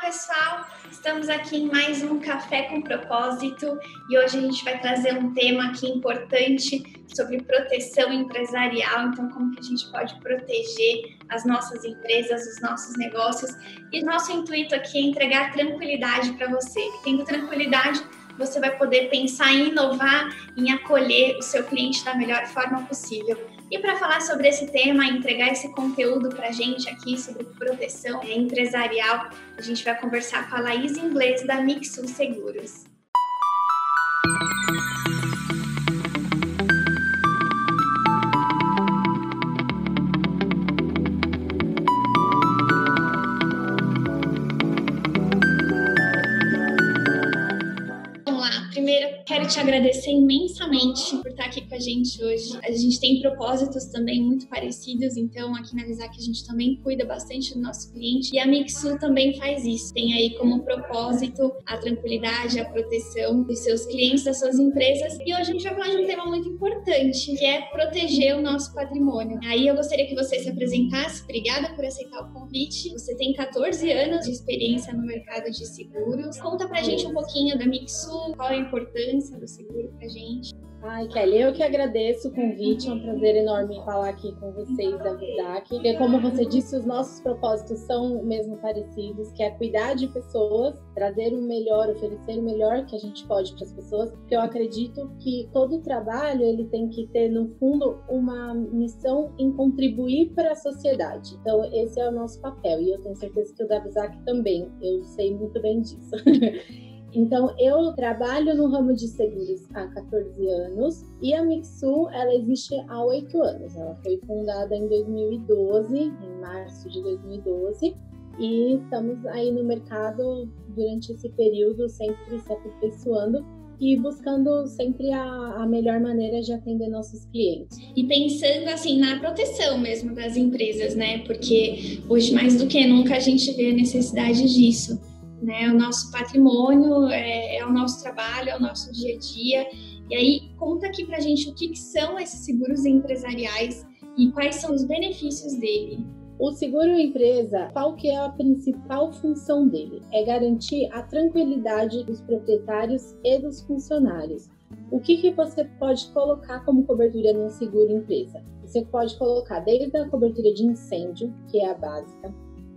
pessoal! Estamos aqui em mais um Café com Propósito e hoje a gente vai trazer um tema aqui importante sobre proteção empresarial. Então, como que a gente pode proteger as nossas empresas, os nossos negócios. E nosso intuito aqui é entregar tranquilidade para você. Tendo tranquilidade, você vai poder pensar em inovar, em acolher o seu cliente da melhor forma possível. E para falar sobre esse tema, entregar esse conteúdo para a gente aqui sobre proteção empresarial, a gente vai conversar com a Laís Inglês, da Mixul Seguros. Primeiro, quero te agradecer imensamente por estar aqui com a gente hoje. A gente tem propósitos também muito parecidos, então aqui na Visac a gente também cuida bastante do nosso cliente e a Mixul também faz isso. Tem aí como propósito a tranquilidade, a proteção dos seus clientes, das suas empresas. E hoje a gente vai falar de um tema muito importante, que é proteger o nosso patrimônio. Aí eu gostaria que você se apresentasse. Obrigada por aceitar o convite. Você tem 14 anos de experiência no mercado de seguros. Conta pra gente um pouquinho da Mixul, qual é a importância do seguro pra gente. Ai, Kelly, eu que agradeço o convite, é um prazer enorme falar aqui com vocês da Visac. Porque, como você disse, os nossos propósitos são mesmo parecidos, que é cuidar de pessoas, trazer o melhor, oferecer o melhor que a gente pode para as pessoas, porque eu acredito que todo trabalho ele tem que ter, no fundo, uma missão em contribuir para a sociedade. Então, esse é o nosso papel, e eu tenho certeza que o da Visac também, eu sei muito bem disso. Então, eu trabalho no ramo de seguros há 14 anos e a Mixul, ela existe há 8 anos. Ela foi fundada em 2012, em março de 2012, e estamos aí no mercado durante esse período, sempre se aperfeiçoando e buscando sempre a melhor maneira de atender nossos clientes. E pensando assim na proteção mesmo das empresas, né? Porque hoje mais do que nunca a gente vê a necessidade disso. Né? O nosso patrimônio é o nosso trabalho, é o nosso dia a dia. E aí, conta aqui pra gente o que são esses seguros empresariais e quais são os benefícios dele. O seguro empresa, qual que é a principal função dele? É garantir a tranquilidade dos proprietários e dos funcionários. O que você pode colocar como cobertura no seguro empresa? Você pode colocar desde a cobertura de incêndio, que é a básica,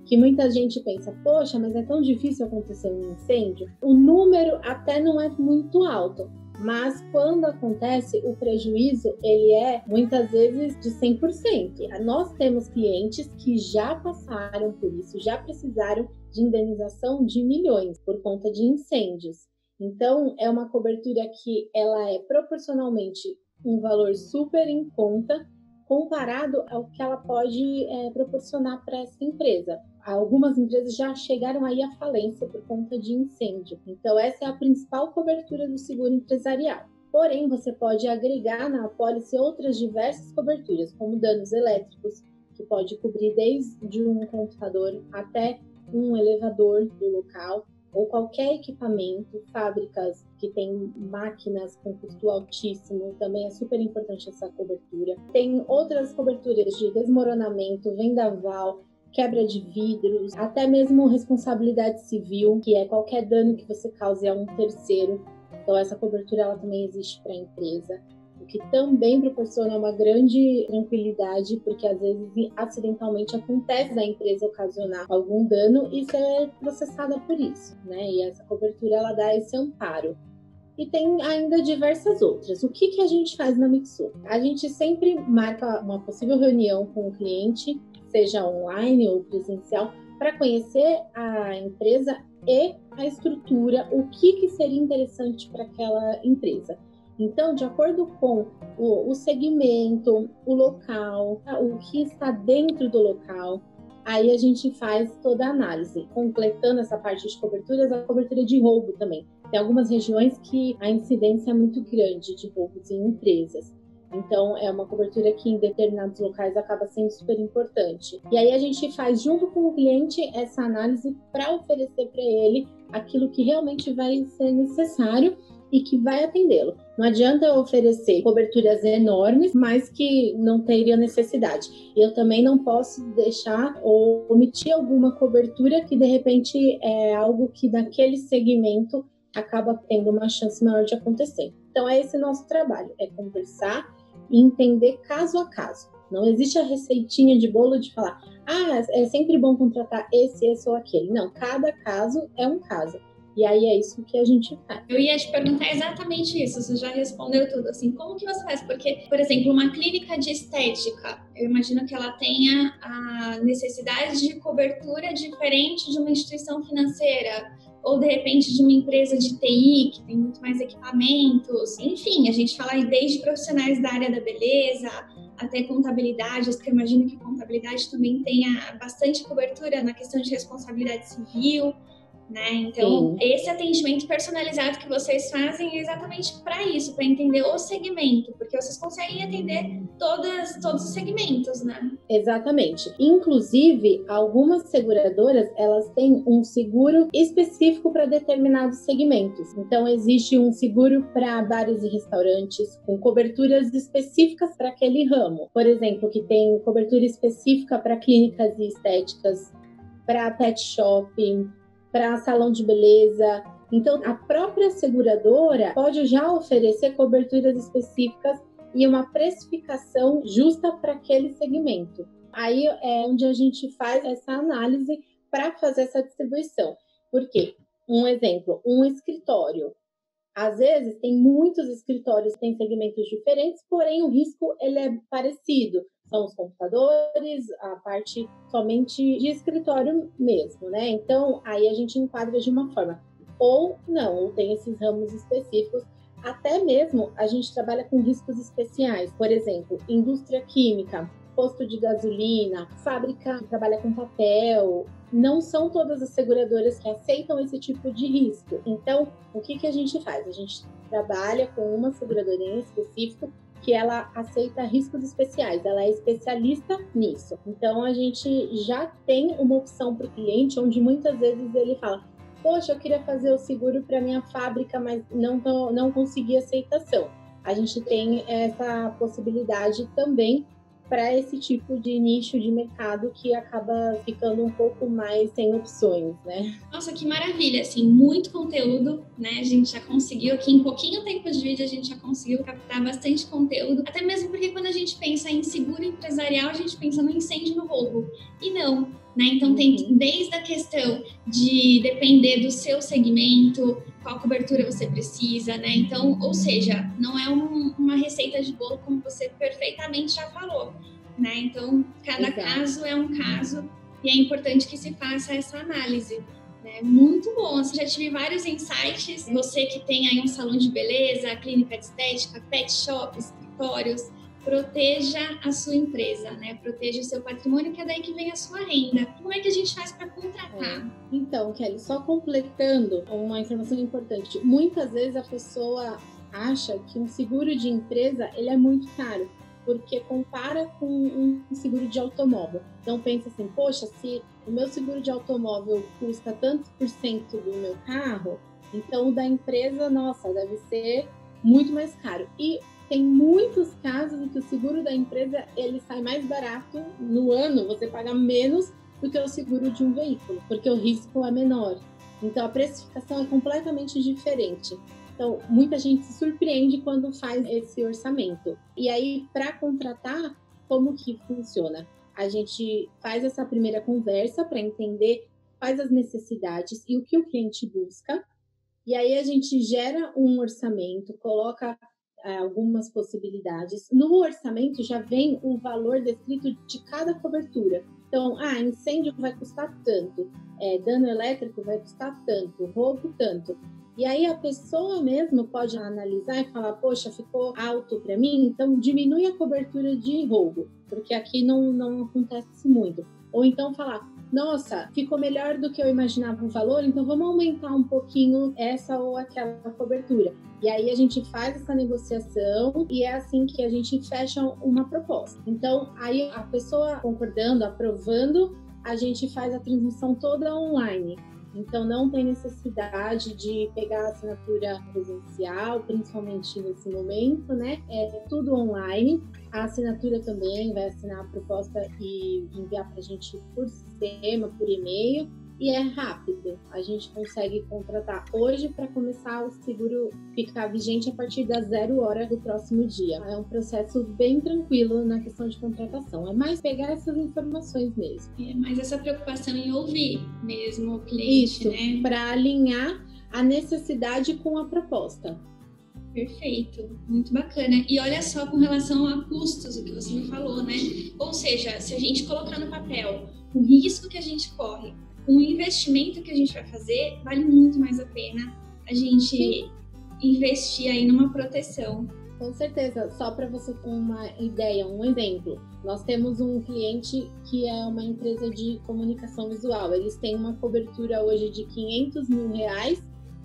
que muita gente pensa, poxa, mas é tão difícil acontecer um incêndio. O número até não é muito alto, mas quando acontece, o prejuízo, ele é muitas vezes de 100%. Nós temos clientes que já passaram por isso, já precisaram de indenização de milhões por conta de incêndios. Então, é uma cobertura que ela é proporcionalmente um valor super em conta, comparado ao que ela pode proporcionar para essa empresa. Algumas empresas já chegaram aí à falência por conta de incêndio. Então, essa é a principal cobertura do seguro empresarial. Porém, você pode agregar na apólice outras diversas coberturas, como danos elétricos, que pode cobrir desde um computador até um elevador do local, ou qualquer equipamento, fábricas que têm máquinas com custo altíssimo, também é super importante essa cobertura. Tem outras coberturas de desmoronamento, vendaval, quebra de vidros, até mesmo responsabilidade civil, que é qualquer dano que você cause a um terceiro. Então essa cobertura ela também existe para a empresa, o que também proporciona uma grande tranquilidade, porque às vezes acidentalmente acontece da empresa ocasionar algum dano e ser processada por isso, né? E essa cobertura ela dá esse amparo. E tem ainda diversas outras. O que a gente faz na Mixul? A gente sempre marca uma possível reunião com o cliente, seja online ou presencial, para conhecer a empresa e a estrutura, o que seria interessante para aquela empresa. Então, de acordo com o segmento, o local, o que está dentro do local, aí a gente faz toda a análise, completando essa parte de coberturas, a cobertura de roubo também. Tem algumas regiões que a incidência é muito grande de roubos em empresas. Então, é uma cobertura que em determinados locais acaba sendo super importante. E aí a gente faz, junto com o cliente, essa análise para oferecer para ele aquilo que realmente vai ser necessário e que vai atendê-lo. Não adianta eu oferecer coberturas enormes, mas que não teria necessidade. Eu também não posso deixar ou omitir alguma cobertura que, de repente, é algo que naquele segmento acaba tendo uma chance maior de acontecer. Então, é esse nosso trabalho, é conversar e entender caso a caso. Não existe a receitinha de bolo de falar, é sempre bom contratar esse ou aquele. Não, cada caso é um caso. E aí é isso que a gente faz. Eu ia te perguntar exatamente isso, você já respondeu tudo, assim, como que você faz? Porque, por exemplo, uma clínica de estética, eu imagino que ela tenha a necessidade de cobertura diferente de uma instituição financeira, ou de repente de uma empresa de TI, que tem muito mais equipamentos. Enfim, a gente fala aí desde profissionais da área da beleza, até contabilidade, que eu imagino que contabilidade também tenha bastante cobertura na questão de responsabilidade civil, né? Então, esse atendimento personalizado que vocês fazem é exatamente para isso, para entender o segmento, porque vocês conseguem atender todos os segmentos, né? Exatamente. Inclusive, algumas seguradoras, elas têm um seguro específico para determinados segmentos. Então, existe um seguro para bares e restaurantes, com coberturas específicas para aquele ramo. Por exemplo, que tem cobertura específica para clínicas e estéticas, para pet shopping, para salão de beleza. Então, a própria seguradora pode já oferecer coberturas específicas e uma precificação justa para aquele segmento. Aí é onde a gente faz essa análise para fazer essa distribuição. Por quê? Um exemplo, um escritório. Às vezes, tem muitos escritórios que têm segmentos diferentes, porém o risco ele é parecido. São os computadores, a parte somente de escritório mesmo, né? Então, aí a gente enquadra de uma forma. Ou não, ou tem esses ramos específicos. Até mesmo a gente trabalha com riscos especiais. Por exemplo, indústria química, posto de gasolina, fábrica que trabalha com papel. Não são todas as seguradoras que aceitam esse tipo de risco. Então, o que a gente faz? A gente trabalha com uma seguradora em específico que ela aceita riscos especiais, ela é especialista nisso. Então, a gente já tem uma opção para o cliente, onde muitas vezes ele fala, poxa, eu queria fazer o seguro para minha fábrica, mas não consegui aceitação. A gente tem essa possibilidade também para esse tipo de nicho de mercado que acaba ficando um pouco mais sem opções, né? Nossa, que maravilha, assim, muito conteúdo, né? A gente já conseguiu aqui, em pouquinho tempo de vídeo, a gente já conseguiu captar bastante conteúdo, até mesmo porque quando a gente pensa em seguro empresarial, a gente pensa no incêndio, no roubo, e não, né? Então tem desde a questão de depender do seu segmento, qual cobertura você precisa, né? Então, ou seja, não é uma receita de bolo, como você perfeitamente já falou, né? Então, cada caso é um caso e é importante que se faça essa análise, né? Muito bom, eu já tive vários insights, você que tem aí um salão de beleza, clínica de estética, pet shop, escritórios, proteja a sua empresa, né? Proteja o seu patrimônio, que é daí que vem a sua renda. Como é que a gente faz para contratar? Então, Kelly, só completando uma informação importante. Muitas vezes a pessoa acha que um seguro de empresa ele é muito caro, porque compara com um seguro de automóvel. Então pensa assim, poxa, se o meu seguro de automóvel custa tantos por cento do meu carro, então o da empresa, nossa, deve ser muito mais caro. E tem muitos casos em que o seguro da empresa ele sai mais barato no ano, você paga menos do que o seguro de um veículo, porque o risco é menor. Então a precificação é completamente diferente. Então, muita gente se surpreende quando faz esse orçamento. E aí, para contratar, como que funciona? A gente faz essa primeira conversa para entender quais as necessidades e o que o cliente busca. E aí, a gente gera um orçamento, coloca algumas possibilidades. No orçamento já vem o valor descrito de cada cobertura. Então, incêndio vai custar tanto, dano elétrico vai custar tanto, roubo tanto. E aí a pessoa mesmo pode analisar e falar, poxa, ficou alto para mim, então diminui a cobertura de roubo, porque aqui não acontece muito. Ou então falar, nossa, ficou melhor do que eu imaginava o valor, então vamos aumentar um pouquinho essa ou aquela cobertura. E aí a gente faz essa negociação e é assim que a gente fecha uma proposta. Então, aí a pessoa concordando, aprovando, a gente faz a transmissão toda online. Então não tem necessidade de pegar a assinatura presencial, principalmente nesse momento, né? É tudo online. A assinatura também vai assinar a proposta e enviar para a gente por sistema, por e-mail. E é rápido, a gente consegue contratar hoje para começar o seguro ficar vigente a partir das 0 hora do próximo dia. É um processo bem tranquilo na questão de contratação, é mais pegar essas informações mesmo. É mais essa preocupação em ouvir mesmo o cliente, isso, né? Para alinhar a necessidade com a proposta. Perfeito, muito bacana. E olha só com relação a custos, o que você me falou, né? Ou seja, se a gente colocar no papel o risco que a gente corre, o investimento que a gente vai fazer, vale muito mais a pena a gente investir aí numa proteção. Com certeza, só para você ter uma ideia, um exemplo. Nós temos um cliente que é uma empresa de comunicação visual. Eles têm uma cobertura hoje de R$500 mil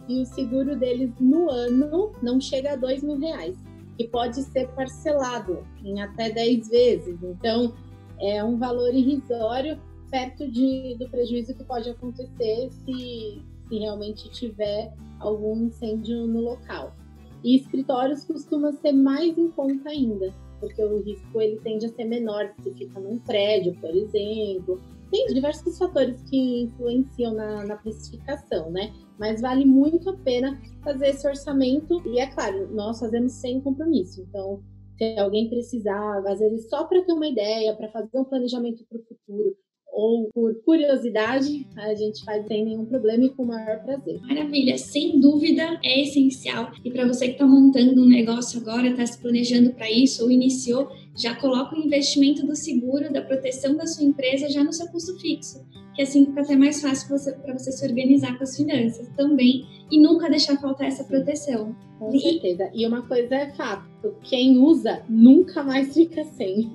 e o seguro deles no ano não chega a R$2.000, que pode ser parcelado em até 10 vezes. Então, é um valor irrisório perto do prejuízo que pode acontecer se realmente tiver algum incêndio no local. E escritórios costuma ser mais em conta ainda, porque o risco ele tende a ser menor se fica num prédio, por exemplo. Tem diversos fatores que influenciam na precificação, né? Mas vale muito a pena fazer esse orçamento. E é claro, nós fazemos sem compromisso. Então, se alguém precisar, às vezes só para ter uma ideia, para fazer um planejamento para o futuro, ou por curiosidade, a gente faz sem nenhum problema e com o maior prazer. Maravilha, sem dúvida é essencial. E para você que está montando um negócio agora, está se planejando para isso ou iniciou, já coloca o investimento do seguro, da proteção da sua empresa já no seu custo fixo, que assim fica até mais fácil para você se organizar com as finanças também e nunca deixar faltar essa proteção. Com certeza. E uma coisa é fato, quem usa nunca mais fica sem,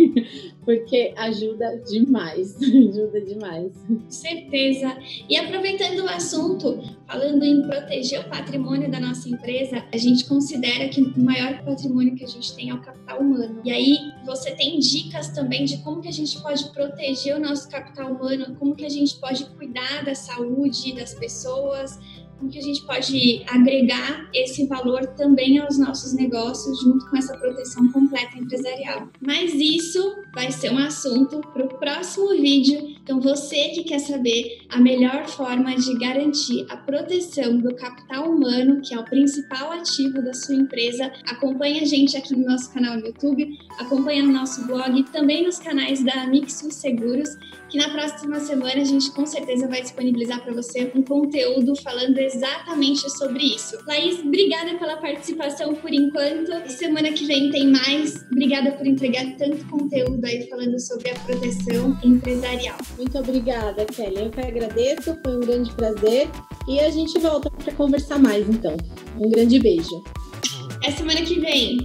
porque ajuda demais, Certeza. E aproveitando o assunto, falando em proteger o patrimônio da nossa empresa, a gente considera que o maior patrimônio que a gente tem é o capital humano. E aí você tem dicas também de como que a gente pode proteger o nosso capital humano, como que a gente pode cuidar da saúde das pessoas, como que a gente pode agregar esse valor também aos nossos negócios junto com essa proteção completa empresarial. Mas isso vai ser um assunto para o próximo vídeo. Então você que quer saber a melhor forma de garantir a proteção do capital humano, que é o principal ativo da sua empresa, acompanhe a gente aqui no nosso canal no YouTube, acompanhe no nosso blog e também nos canais da Mixul Seguros, que na próxima semana a gente com certeza vai disponibilizar para você um conteúdo falando exatamente sobre isso. Laís, obrigada pela participação por enquanto. Semana que vem tem mais. Obrigada por entregar tanto conteúdo aí falando sobre a proteção empresarial. Muito obrigada, Kelly. Eu que agradeço, foi um grande prazer. E a gente volta para conversar mais, então. Um grande beijo. É semana que vem.